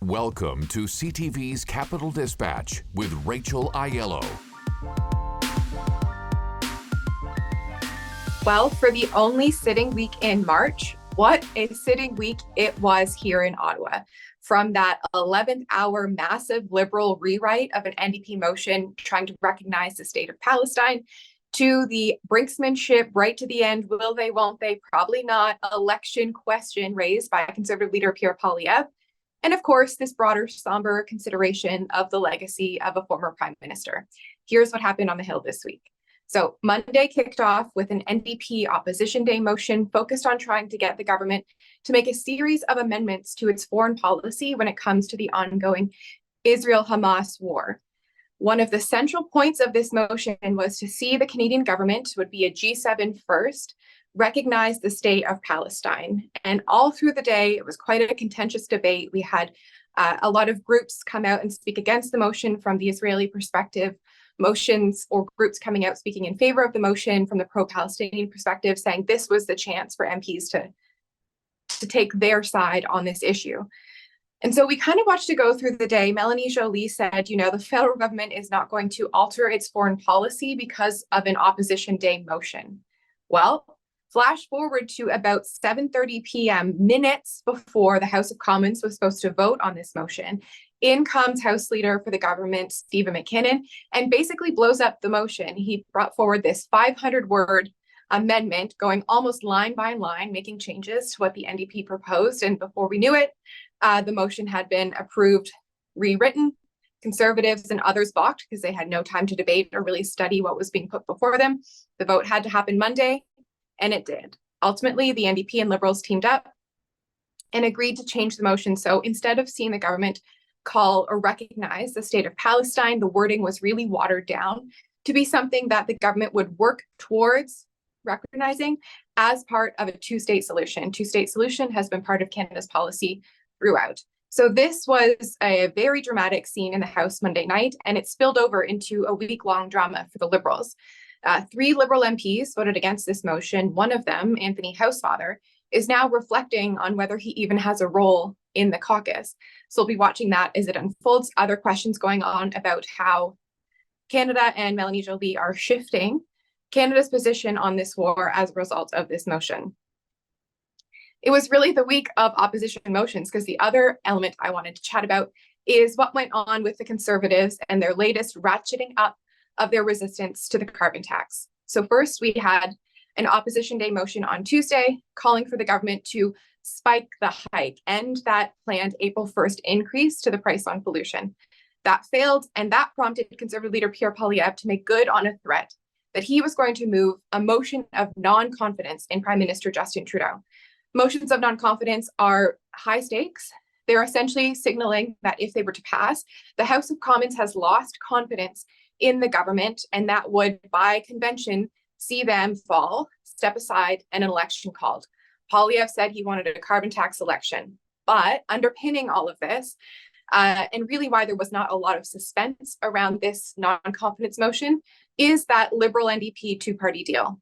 Welcome to CTV's Capital Dispatch with Rachel Aiello. Well, for the only sitting week in March, what a sitting week it was here in Ottawa. From that 11th hour massive Liberal rewrite of an NDP motion trying to recognize the state of Palestine, to the brinksmanship right to the end, will they, won't they, probably not, election question raised by Conservative Leader Pierre Poilievre, and of course, this broader somber consideration of the legacy of a former Prime Minister. Here's what happened on the Hill this week. So Monday kicked off with an NDP Opposition Day motion focused on trying to get the government to make a series of amendments to its foreign policy when it comes to the ongoing Israel-Hamas war. One of the central points of this motion was to see the Canadian government, would be a G7 first, recognize the state of Palestine. And all through the day, it was quite a contentious debate. We had a lot of groups come out and speak against the motion from the Israeli perspective, motions or groups coming out speaking in favor of the motion from the pro-Palestinian perspective, saying this was the chance for MPs to take their side on this issue. And so we kind of watched it go through the day. Mélanie Joly said, the federal government is not going to alter its foreign policy because of an Opposition Day motion. Well, flash forward to about 7:30 p.m., minutes before the House of Commons was supposed to vote on this motion. In comes House Leader for the government, Stephen McKinnon, and basically blows up the motion. He brought forward this 500-word amendment, going almost line by line, making changes to what the NDP proposed. And before we knew it, the motion had been approved, rewritten. Conservatives and others balked because they had no time to debate or really study what was being put before them. The vote had to happen Monday, and it did. Ultimately, the NDP and Liberals teamed up and agreed to change the motion. So instead of seeing the government call or recognize the state of Palestine, the wording was really watered down to be something that the government would work towards recognizing as part of a two-state solution. Two-state solution has been part of Canada's policy throughout. So this was a very dramatic scene in the House Monday night, and it spilled over into a week-long drama for the Liberals. 3 Liberal MPs voted against this motion. One of them, Anthony Housefather, is now reflecting on whether he even has a role in the caucus. So we'll be watching that as it unfolds. Other questions going on about how Canada and Mélanie Joly are shifting Canada's position on this war as a result of this motion. It was really the week of opposition motions, because the other element I wanted to chat about is what went on with the Conservatives and their latest ratcheting up of their resistance to the carbon tax. So first, we had an Opposition Day motion on Tuesday calling for the government to spike the hike and that planned April 1st increase to the price on pollution. That failed, and that prompted Conservative Leader Pierre Poilievre to make good on a threat that he was going to move a motion of non-confidence in Prime Minister Justin Trudeau. Motions of non-confidence are high stakes. They're essentially signaling that if they were to pass, the House of Commons has lost confidence in the government, and that would, by convention, see them fall, step aside, and an election called. Poilievre said he wanted a carbon tax election, but underpinning all of this, and really why there was not a lot of suspense around this non-confidence motion, is that Liberal NDP two-party deal.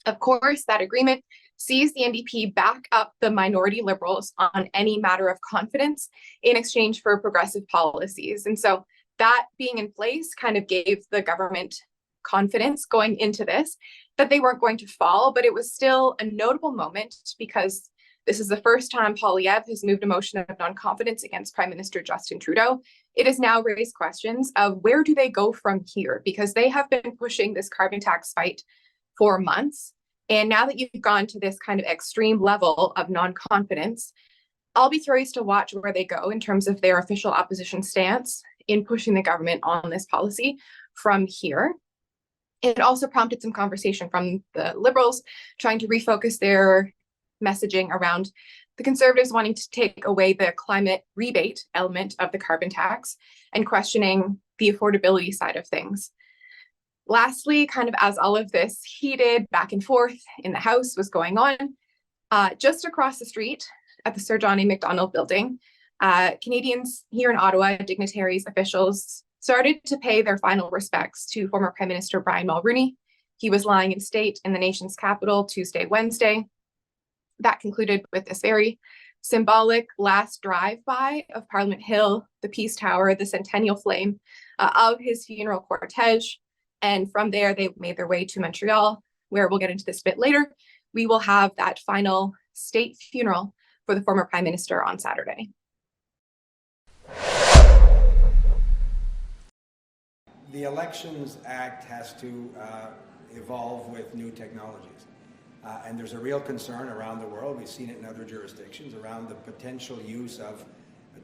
Of course, that agreement sees the NDP back up the minority Liberals on any matter of confidence in exchange for progressive policies. And so that being in place kind of gave the government confidence going into this, that they weren't going to fall, but it was still a notable moment because this is the first time Poilievre has moved a motion of non-confidence against Prime Minister Justin Trudeau. It has now raised questions of where do they go from here, because they have been pushing this carbon tax fight for months. And now that you've gone to this kind of extreme level of non-confidence, I'll be curious to watch where they go in terms of their official opposition stance in pushing the government on this policy from here. It also prompted some conversation from the Liberals trying to refocus their messaging around the Conservatives wanting to take away the climate rebate element of the carbon tax and questioning the affordability side of things. Lastly, kind of as all of this heated back and forth in the House was going on, just across the street at the Sir John A. Macdonald building, Canadians here in Ottawa, dignitaries, officials, started to pay their final respects to former Prime Minister Brian Mulroney. He was lying in state in the nation's capital Tuesday, Wednesday. That concluded with this very symbolic last drive-by of Parliament Hill, the Peace Tower, the Centennial Flame of his funeral cortege. And from there, they made their way to Montreal, where we'll get into this a bit later. We will have that final state funeral for the former Prime Minister on Saturday. The Elections Act has to evolve with new technologies. And there's a real concern around the world, we've seen it in other jurisdictions, around the potential use of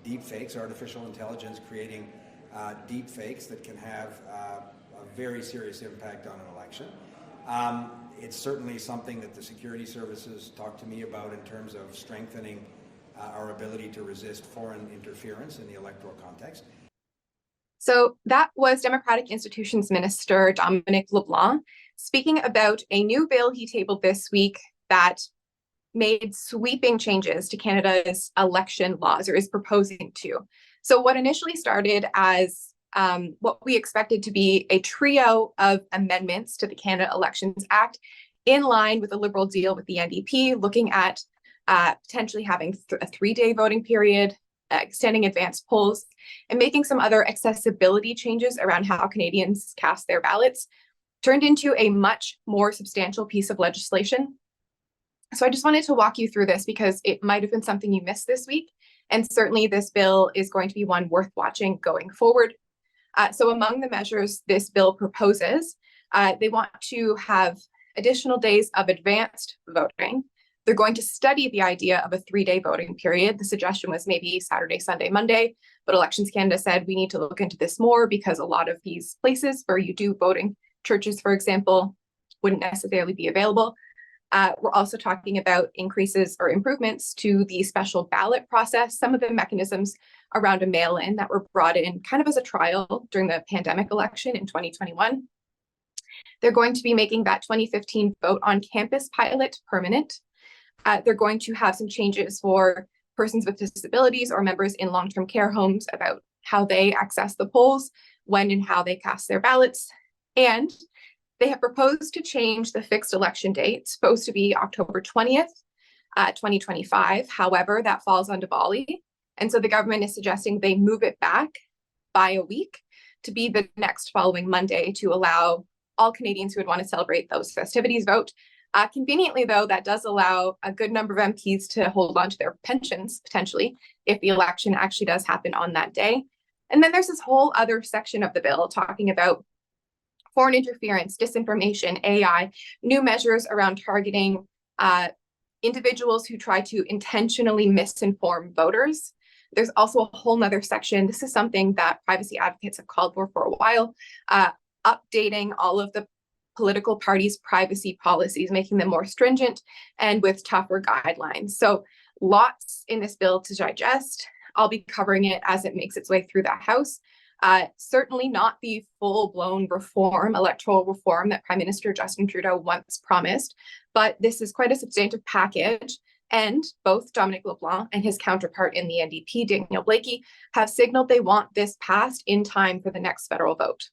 deep fakes, artificial intelligence creating deep fakes that can have a very serious impact on an election. It's certainly something that the security services talk to me about in terms of strengthening our ability to resist foreign interference in the electoral context. So that was Democratic Institutions Minister Dominic LeBlanc speaking about a new bill he tabled this week that made sweeping changes to Canada's election laws, or is proposing to. So what initially started as what we expected to be a trio of amendments to the Canada Elections Act, in line with a Liberal deal with the NDP, looking at potentially having a 3-day voting period, extending advanced polls, and making some other accessibility changes around how Canadians cast their ballots, turned into a much more substantial piece of legislation. So I just wanted to walk you through this because it might have been something you missed this week. And certainly this bill is going to be one worth watching going forward. So among the measures this bill proposes, they want to have additional days of advanced voting. They're going to study the idea of a 3-day voting period. The suggestion was maybe Saturday, Sunday, Monday, but Elections Canada said we need to look into this more because a lot of these places where you do voting, churches, for example, wouldn't necessarily be available. We're also talking about increases or improvements to the special ballot process, some of the mechanisms around a mail-in that were brought in kind of as a trial during the pandemic election in 2021. They're going to be making that 2015 vote on campus pilot permanent. They're going to have some changes for persons with disabilities or members in long-term care homes about how they access the polls, when and how they cast their ballots. And they have proposed to change the fixed election date. It's supposed to be October 20th, 2025. However, that falls on Diwali. And so the government is suggesting they move it back by a week to be the next following Monday to allow all Canadians who would want to celebrate those festivities vote. Conveniently, though, that does allow a good number of MPs to hold on to their pensions, potentially, if the election actually does happen on that day. And then there's this whole other section of the bill talking about foreign interference, disinformation, AI, new measures around targeting individuals who try to intentionally misinform voters. There's also a whole nother section. This is something that privacy advocates have called for a while, updating all of the political parties' privacy policies, making them more stringent and with tougher guidelines. So lots in this bill to digest. I'll be covering it as it makes its way through the House. Certainly not the full-blown reform, electoral reform that Prime Minister Justin Trudeau once promised, but this is quite a substantive package. And both Dominic LeBlanc and his counterpart in the NDP, Daniel Blaikie, have signaled they want this passed in time for the next federal vote.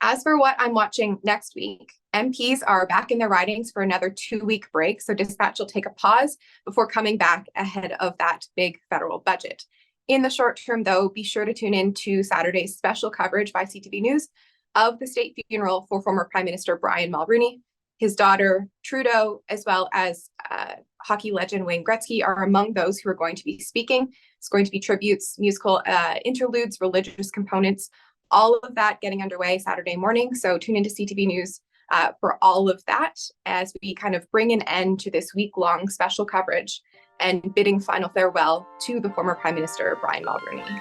As for what I'm watching next week, MPs are back in their ridings for another 2-week break, so dispatch will take a pause before coming back ahead of that big federal budget. In the short term, though, be sure to tune in to Saturday's special coverage by CTV News of the state funeral for former Prime Minister Brian Mulroney. His daughter, Trudeau, as well as hockey legend Wayne Gretzky are among those who are going to be speaking. It's going to be tributes, musical interludes, religious components, all of that getting underway Saturday morning. So tune into CTV News for all of that as we kind of bring an end to this week-long special coverage and bidding final farewell to the former Prime Minister Brian Mulroney.